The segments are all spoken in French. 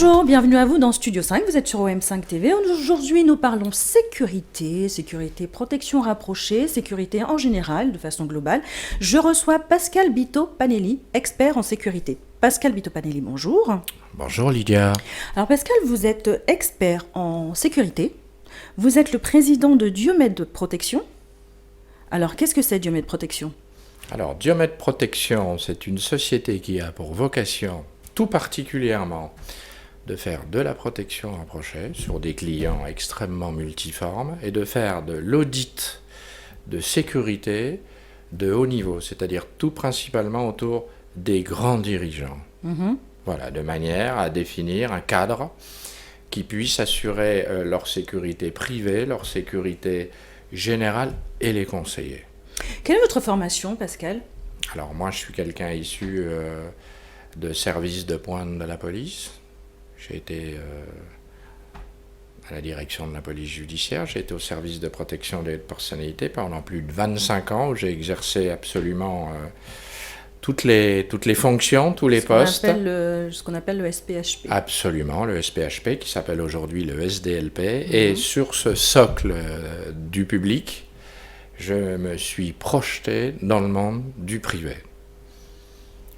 Bonjour, bienvenue à vous dans Studio 5, vous êtes sur OM5 TV. Aujourd'hui, nous parlons sécurité, protection rapprochée, sécurité en général, de façon globale. Je reçois Pascal Bito-Panelli, expert en sécurité. Pascal Bito-Panelli, bonjour. Bonjour Lydia. Alors Pascal, vous êtes expert en sécurité. Vous êtes le président de Diomed Protection. Alors, qu'est-ce que c'est Diomed Protection ? Alors, Diomed Protection, c'est une société qui a pour vocation, tout particulièrement, de faire de la protection rapprochée sur des clients extrêmement multiformes et de faire de l'audit de sécurité de haut niveau, c'est-à-dire tout principalement autour des grands dirigeants. Voilà, de manière à définir un cadre qui puisse assurer leur sécurité privée, leur sécurité générale et les conseiller. Quelle est votre formation, Pascal ? Alors moi, je suis quelqu'un issu de service de pointe de la police. J'ai été à la direction de la police judiciaire, j'ai été au service de protection des personnalités pendant plus de 25 ans, où j'ai exercé absolument toutes les fonctions, tous les postes. Ce qu'on appelle le SPHP. Absolument, le SPHP qui s'appelle aujourd'hui le SDLP. Et sur ce socle du public, je me suis projeté dans le monde du privé.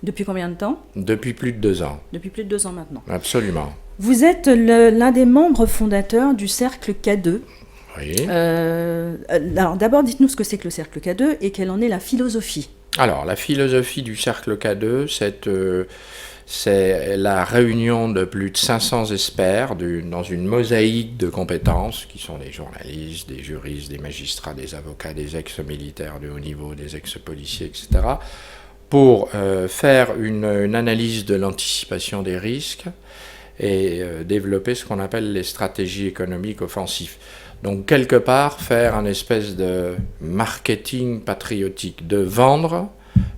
Depuis combien de temps ? Depuis plus de 2 ans. Depuis plus de 2 ans maintenant. Absolument. Vous êtes l'un des membres fondateurs du Cercle K2. Oui. Alors d'abord, dites-nous ce que c'est que le Cercle K2 et quelle en est la philosophie. Alors, la philosophie du Cercle K2, c'est la réunion de plus de 500 experts dans une mosaïque de compétences qui sont des journalistes, des juristes, des magistrats, des avocats, des ex-militaires de haut niveau, des ex-policiers, etc., pour faire une analyse de l'anticipation des risques et développer ce qu'on appelle les stratégies économiques offensives. Donc, quelque part, faire un espèce de marketing patriotique, de vendre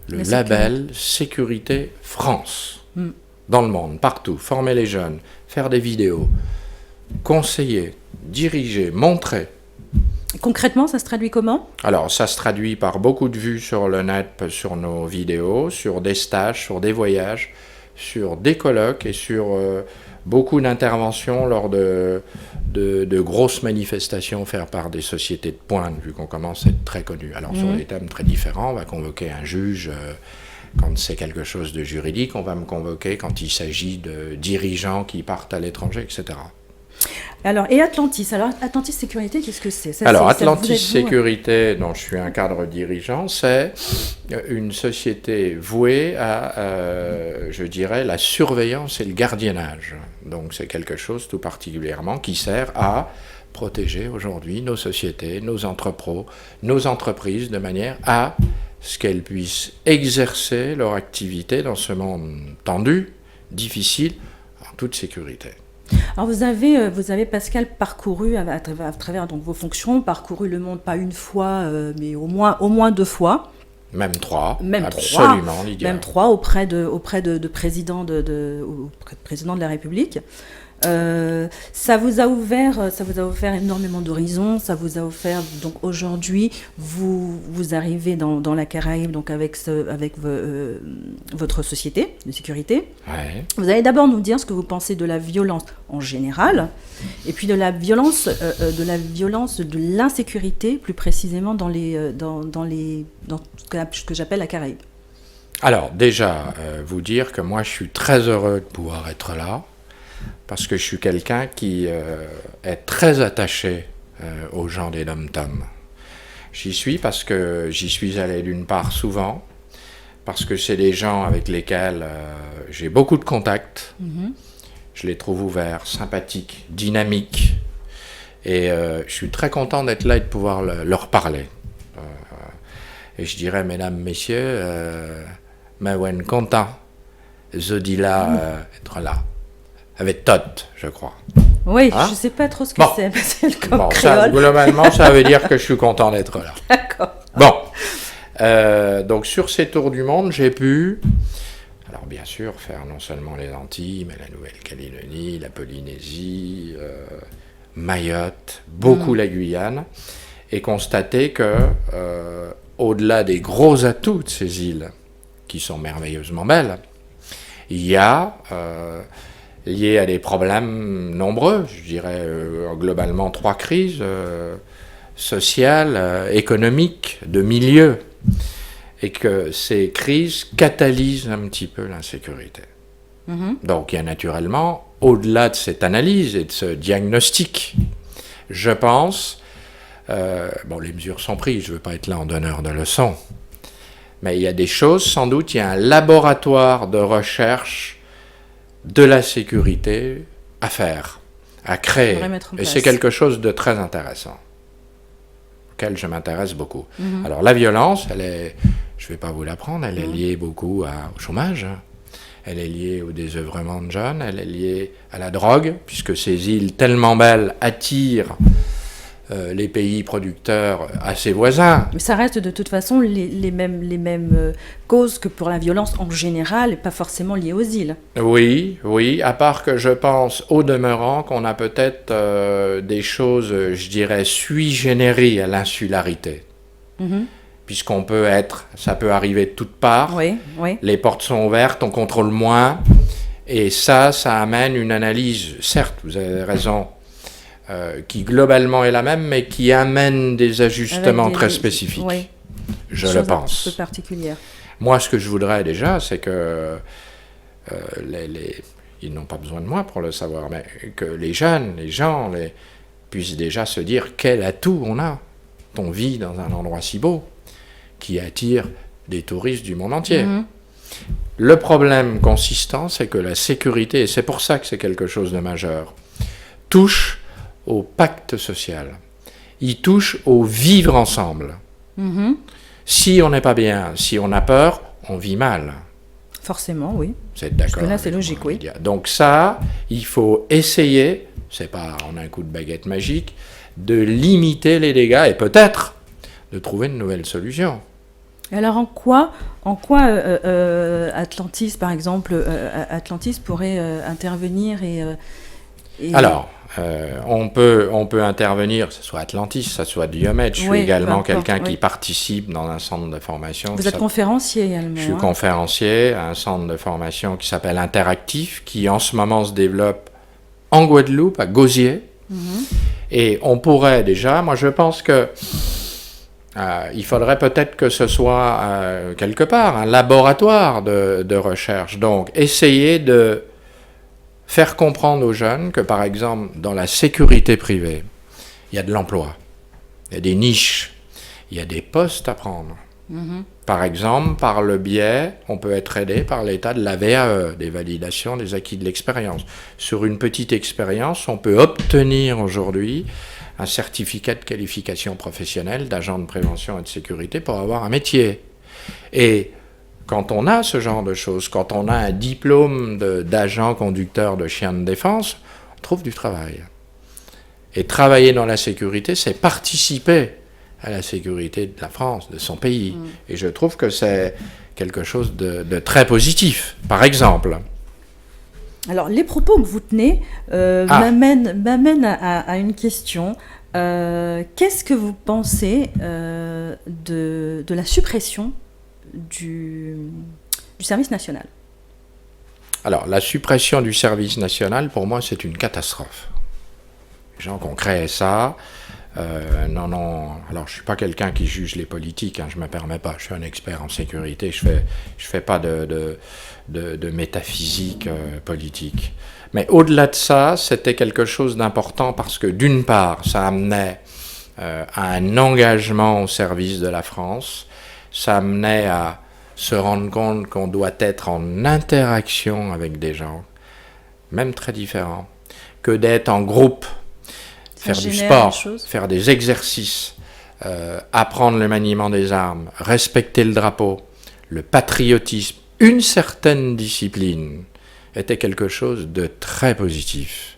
le label Sécurité France dans le monde, partout, former les jeunes, faire des vidéos, conseiller, diriger, montrer. Concrètement, ça se traduit comment ? Alors, ça se traduit par beaucoup de vues sur le net, sur nos vidéos, sur des stages, sur des voyages, sur des colloques et sur beaucoup d'interventions lors de grosses manifestations faites par des sociétés de pointe, vu qu'on commence à être très connus. Alors, sur des thèmes très différents, on va convoquer un juge quand c'est quelque chose de juridique, on va me convoquer quand il s'agit de dirigeants qui partent à l'étranger, etc. Alors, et Atlantis ? Alors, Atlantis Sécurité, qu'est-ce que c'est ? Alors, Atlantis Sécurité, dont je suis un cadre dirigeant, c'est une société vouée à, je dirais, la surveillance et le gardiennage. Donc, c'est quelque chose tout particulièrement qui sert à protéger aujourd'hui nos sociétés, nos entrepôts, nos entreprises, de manière à ce qu'elles puissent exercer leur activité dans ce monde tendu, difficile, en toute sécurité. Alors vous avez Pascal parcouru à travers donc vos fonctions, parcouru le monde pas une fois, mais au moins 2 fois. Même 3. Même absolument, 3, Lydia. Même 3 auprès de président de la République. Ça vous a offert énormément d'horizons. Ça vous a offert donc aujourd'hui vous arrivez dans la Caraïbe donc avec votre société de sécurité. Ouais. Vous allez d'abord nous dire ce que vous pensez de la violence en général et puis de la violence de l'insécurité plus précisément dans ce que j'appelle la Caraïbe. Alors déjà vous dire que moi je suis très heureux de pouvoir être là. Parce que je suis quelqu'un qui est très attaché aux gens des dom-tom. J'y suis parce que j'y suis allé d'une part souvent, parce que c'est des gens avec lesquels j'ai beaucoup de contacts. Je les trouve ouverts, sympathiques, dynamiques. Et je suis très content d'être là et de pouvoir leur parler. Et je dirais, mesdames, messieurs, Mawen content, Zodila être là. Avec Todd, je crois. Oui, je ne sais pas trop ce que c'est, mais c'est le coq créole. Globalement, ça veut dire que je suis content d'être là. D'accord. Bon. Donc, sur ces tours du monde, j'ai pu, alors bien sûr, faire non seulement les Antilles, mais la Nouvelle-Calédonie, la Polynésie, Mayotte, beaucoup la Guyane, et constater que, au-delà des gros atouts de ces îles, qui sont merveilleusement belles, il y a liées à des problèmes nombreux, je dirais globalement 3 crises, sociales, économiques, de milieu, et que ces crises catalysent un petit peu l'insécurité. Donc il y a naturellement, au-delà de cette analyse et de ce diagnostic, je pense, les mesures sont prises, je ne veux pas être là en donneur de leçons, mais il y a des choses, sans doute, il y a un laboratoire de recherche de la sécurité à faire, à créer. Et c'est quelque chose de très intéressant, auquel je m'intéresse beaucoup. Alors la violence, je ne vais pas vous l'apprendre, elle est liée beaucoup au chômage, elle est liée au désœuvrement de jeunes, elle est liée à la drogue, puisque ces îles tellement belles attirent les pays producteurs à ses voisins. Mais ça reste de toute façon les mêmes causes que pour la violence en général, et pas forcément liées aux îles. Oui, à part que je pense au demeurant qu'on a peut-être des choses, je dirais, sui generis à l'insularité. Puisqu'on ça peut arriver de toutes parts, oui. Les portes sont ouvertes, on contrôle moins, et ça amène une analyse, certes, vous avez raison, qui globalement est la même, mais qui amène des ajustements très spécifiques, je le pense. Un peu particulières. Moi, ce que je voudrais déjà, c'est que ils n'ont pas besoin de moi pour le savoir, mais que les jeunes, les gens, puissent déjà se dire quel atout on a. On vit dans un endroit si beau, qui attire des touristes du monde entier. Le problème consistant, c'est que la sécurité, et c'est pour ça que c'est quelque chose de majeur, touche au pacte social. Il touche au vivre ensemble. Si on n'est pas bien, si on a peur, on vit mal. Forcément, oui. Vous êtes d'accord? Parce que là, c'est logique, oui. Donc ça, il faut essayer, c'est pas en un coup de baguette magique, de limiter les dégâts et peut-être de trouver une nouvelle solution. Alors en quoi Atlantis, par exemple, Atlantis pourrait intervenir et... Alors, on peut intervenir, que ce soit Atlantis, que ce soit Diomed. Je suis également quelqu'un qui participe dans un centre de formation. Vous êtes conférencier également. Je suis conférencier à un centre de formation qui s'appelle Interactif, qui en ce moment se développe en Guadeloupe, à Gosier. Et on pourrait déjà, moi je pense que il faudrait peut-être que ce soit quelque part un laboratoire de recherche. Donc essayer de faire comprendre aux jeunes que, par exemple, dans la sécurité privée, il y a de l'emploi, il y a des niches, il y a des postes à prendre. Par exemple, par le biais, on peut être aidé par l'état de la VAE, des validations des acquis de l'expérience. Sur une petite expérience, on peut obtenir aujourd'hui un certificat de qualification professionnelle d'agent de prévention et de sécurité pour avoir un métier. Et quand on a ce genre de choses, quand on a un diplôme d'agent conducteur de chien de défense, on trouve du travail. Et travailler dans la sécurité, c'est participer à la sécurité de la France, de son pays. Et je trouve que c'est quelque chose de très positif. Par exemple... Alors, les propos que vous tenez m'amènent à une question. Qu'est-ce que vous pensez de la suppression du service national? Alors, la suppression du service national, pour moi, c'est une catastrophe. Les gens qui ont créé ça... alors je ne suis pas quelqu'un qui juge les politiques, je ne me permets pas, je suis un expert en sécurité, je fais pas de métaphysique politique. Mais au-delà de ça, c'était quelque chose d'important parce que d'une part, ça amenait à un engagement au service de la France, ça amenait à se rendre compte qu'on doit être en interaction avec des gens, même très différents, que d'être en groupe. Faire du sport, faire des exercices, apprendre le maniement des armes, respecter le drapeau, le patriotisme, une certaine discipline était quelque chose de très positif.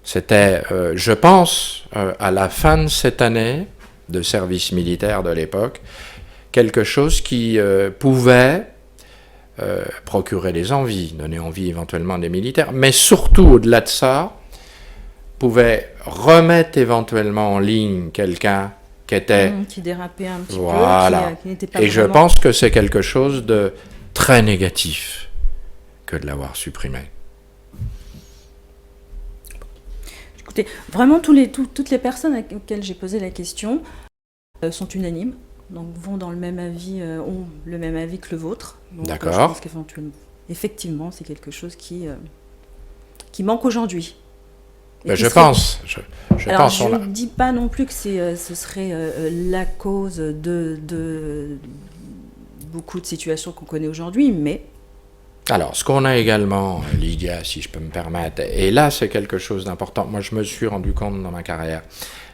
C'était, je pense, à la fin de cette année de service militaire de l'époque, quelque chose qui pouvait procurer des envies, donner envie éventuellement des militaires, mais surtout au-delà de ça, pouvait remettre éventuellement en ligne quelqu'un qui était... qui dérapait un petit peu, qui n'était pas... Et je pense que c'est quelque chose de très négatif que de l'avoir supprimé. Écoutez, vraiment, toutes les personnes auxquelles j'ai posé la question sont unanimes, donc vont dans le même avis, ont le même avis que le vôtre. Donc, D'accord. je pense qu'effectivement, c'est quelque chose qui manque aujourd'hui. Je pense. Je ne dis pas non plus que ce serait la cause de beaucoup de situations qu'on connaît aujourd'hui, mais... Alors, ce qu'on a également, Lydia, si je peux me permettre, et là c'est quelque chose d'important, moi je me suis rendu compte dans ma carrière,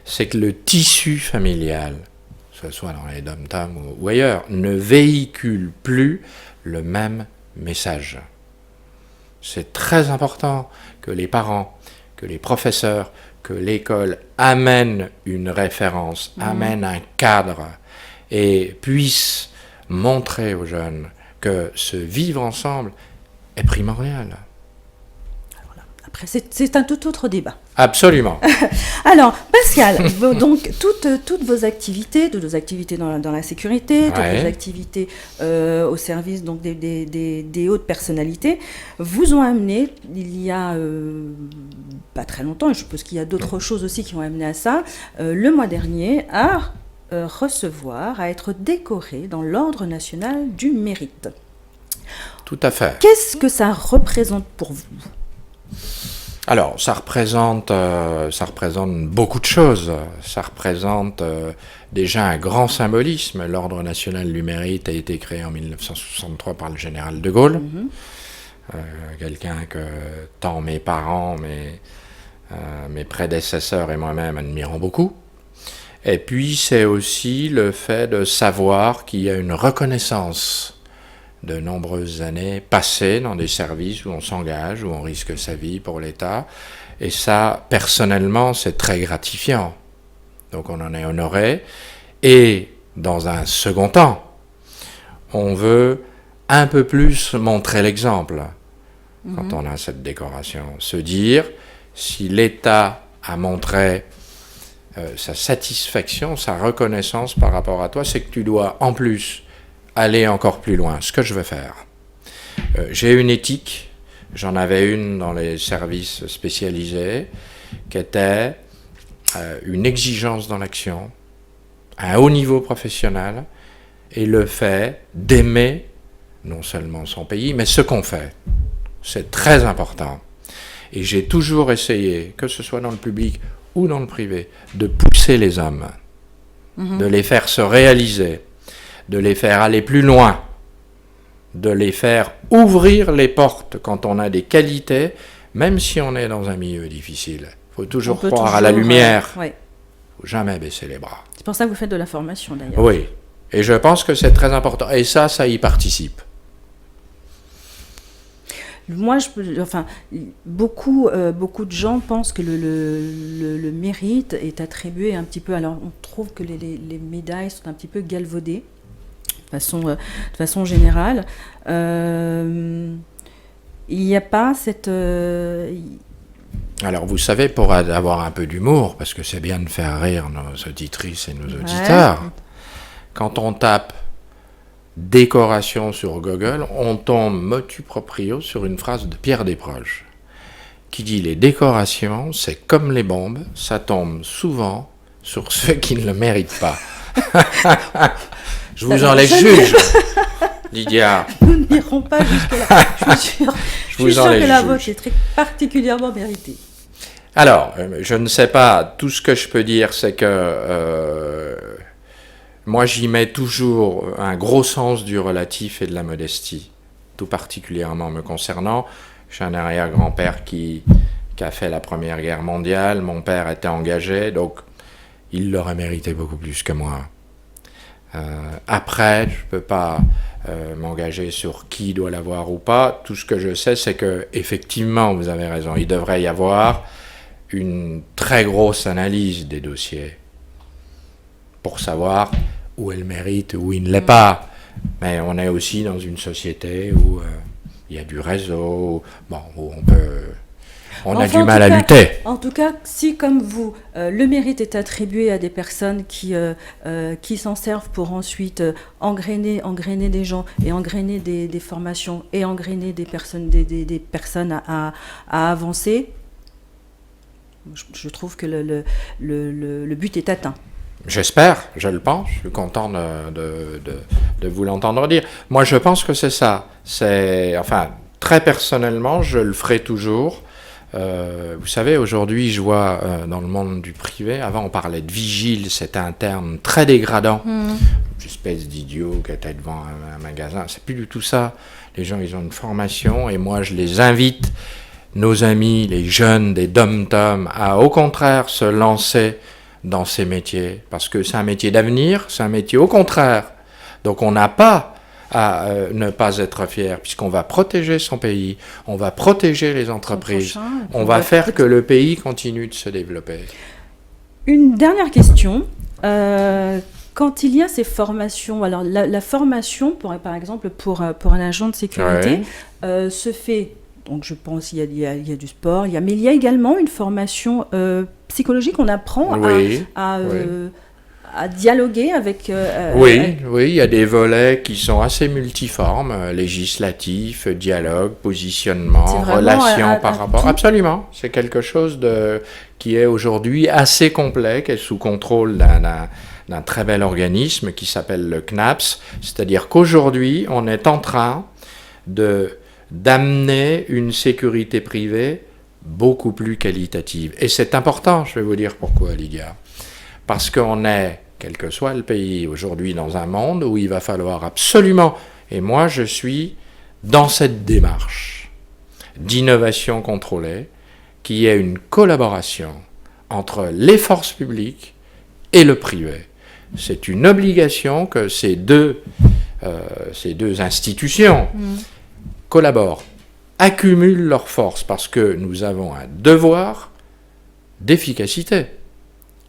c'est que le tissu familial, que ce soit dans les dom-toms ou ailleurs, ne véhicule plus le même message. C'est très important que les parents, que les professeurs, que l'école amènent une référence, amènent un cadre et puissent montrer aux jeunes que ce vivre ensemble est primordial. Voilà. Après, c'est un tout autre débat. Absolument. Alors, Pascal, donc toutes vos activités, dans la sécurité, toutes vos activités au service donc, des hautes personnalités, vous ont amené, il y a pas très longtemps, et je suppose qu'il y a d'autres choses aussi qui ont amené à ça, le mois dernier, à être décoré dans l'Ordre national du mérite. Tout à fait. Qu'est-ce que ça représente pour vous ? Alors, ça représente beaucoup de choses. Ça représente déjà un grand symbolisme. L'Ordre national du mérite a été créé en 1963 par le général de Gaulle. Quelqu'un que tant mes parents, mes prédécesseurs et moi-même admirons beaucoup. Et puis, c'est aussi le fait de savoir qu'il y a une reconnaissance de nombreuses années passées dans des services où on s'engage, où on risque sa vie pour l'État. Et ça, personnellement, c'est très gratifiant. Donc on en est honoré. Et dans un second temps, on veut un peu plus montrer l'exemple quand on a cette décoration. Se dire, si l'État a montré sa satisfaction, sa reconnaissance par rapport à toi, c'est que tu dois en plus aller encore plus loin, ce que je veux faire. J'ai une éthique, j'en avais une dans les services spécialisés, qui était une exigence dans l'action, un haut niveau professionnel, et le fait d'aimer non seulement son pays, mais ce qu'on fait. C'est très important. Et j'ai toujours essayé, que ce soit dans le public ou dans le privé, de pousser les hommes, de les faire se réaliser, de les faire aller plus loin, de les faire ouvrir les portes quand on a des qualités, même si on est dans un milieu difficile. Il faut toujours croire à la lumière. Il ne faut jamais baisser les bras. C'est pour ça que vous faites de la formation d'ailleurs. Oui, et je pense que c'est très important. Et ça y participe. Moi, beaucoup de gens pensent que le mérite est attribué un petit peu... Alors, on trouve que les médailles sont un petit peu galvaudées, de façon générale. Il n'y a pas cette... Alors, vous savez, pour avoir un peu d'humour, parce que c'est bien de faire rire nos auditrices et nos auditeurs, quand on tape décoration sur Google, on tombe motu proprio sur une phrase de Pierre Desproges qui dit « Les décorations, c'est comme les bombes, ça tombe souvent sur ceux qui ne le méritent pas. » Je vous en laisse juge, Lydia. Nous n'irons pas jusque-là. Je suis sûre que la vôtre est très particulièrement méritée. Alors, je ne sais pas, tout ce que je peux dire, c'est que moi, j'y mets toujours un gros sens du relatif et de la modestie, tout particulièrement me concernant. J'ai un arrière-grand-père qui a fait la Première Guerre mondiale, mon père était engagé, donc il l'aurait mérité beaucoup plus que moi. Après, je ne peux pas m'engager sur qui doit l'avoir ou pas. Tout ce que je sais, c'est que effectivement, vous avez raison, il devrait y avoir une très grosse analyse des dossiers pour savoir où est le mérite, où il ne l'est pas. Mais on est aussi dans une société où il y a du réseau, où on a du mal à lutter. En tout cas, si comme vous, le mérite est attribué à des personnes qui s'en servent pour ensuite engrainer des gens et engrainer des formations et engrainer des personnes à avancer, Je trouve que le but est atteint. J'espère, je le pense, je suis content de vous l'entendre dire. Moi, je pense que c'est ça. Enfin, très personnellement, je le ferai toujours. Vous savez, aujourd'hui, je vois dans le monde du privé, avant on parlait de vigile, c'était un terme très dégradant. Une espèce d'idiot qui était devant un magasin. C'est plus du tout ça. Les gens, ils ont une formation et moi, je les invite, nos amis, les jeunes des dom-tom, à au contraire se lancer dans ces métiers. Parce que c'est un métier d'avenir, c'est un métier au contraire. Donc on n'a pas à ne pas être fier, puisqu'on va protéger son pays, on va protéger les entreprises, on va faire que le pays continue de se développer. Une dernière question. Quand il y a ces formations, alors la formation, par exemple, pour un agent de sécurité, se fait, donc je pense qu'il y a du sport, mais il y a également une formation psychologique, on apprend à dialoguer avec... oui, il y a des volets qui sont assez multiformes, législatifs, dialogue, positionnement, relations par rapport... Tout. Absolument, c'est quelque chose qui est aujourd'hui assez complet, qui est sous contrôle d'un très bel organisme qui s'appelle le CNAPS, c'est-à-dire qu'aujourd'hui, on est en train d'amener une sécurité privée beaucoup plus qualitative. Et c'est important, je vais vous dire pourquoi, Lydia. Parce qu'on est, quel que soit le pays, aujourd'hui dans un monde où il va falloir absolument, et moi je suis dans cette démarche d'innovation contrôlée, qui est une collaboration entre les forces publiques et le privé. C'est une obligation que ces deux institutions collaborent, accumulent leurs forces, parce que nous avons un devoir d'efficacité.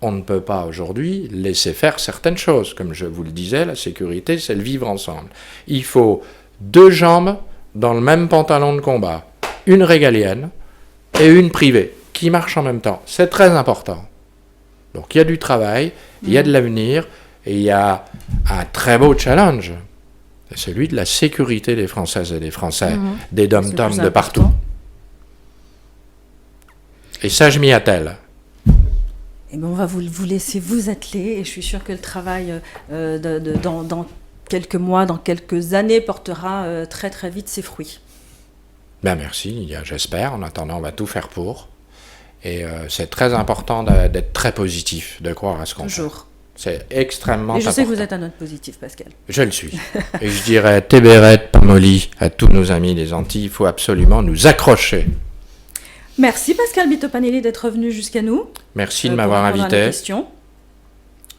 On ne peut pas aujourd'hui laisser faire certaines choses. Comme je vous le disais, la sécurité, c'est le vivre ensemble. Il faut 2 jambes dans le même pantalon de combat, une régalienne et une privée, qui marchent en même temps. C'est très important. Donc il y a du travail, il y a de l'avenir, et il y a un très beau challenge. C'est celui de la sécurité des Françaises et des Français, des dom-tom de partout. Et ça, je m'y attelle. Eh bien, on va vous laisser vous atteler, et je suis sûre que le travail dans quelques mois, dans quelques années, portera très très vite ses fruits. Ben merci, Lydia, j'espère. En attendant, on va tout faire pour. Et c'est très important d'être très positif, de croire à ce qu'on fait. Toujours. C'est extrêmement important. Et je sais que vous êtes un homme positif, Pascal. Je le suis. Et je dirais, Tébéret, Pamoli, à tous nos amis des Antilles, il faut absolument nous accrocher. Merci Pascal Bitopanelli d'être venu jusqu'à nous. Merci de m'avoir invité.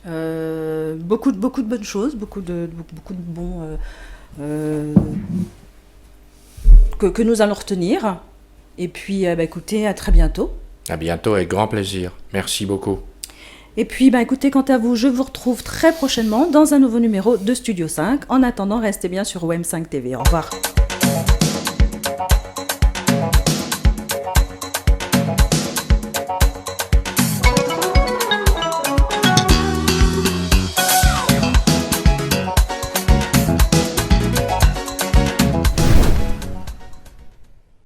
Beaucoup de bonnes choses, beaucoup de bons que nous allons retenir. Et puis, écoutez, à très bientôt. À bientôt, avec grand plaisir. Merci beaucoup. Et puis, écoutez, quant à vous, je vous retrouve très prochainement dans un nouveau numéro de Studio 5. En attendant, restez bien sur OM5 TV. Au revoir.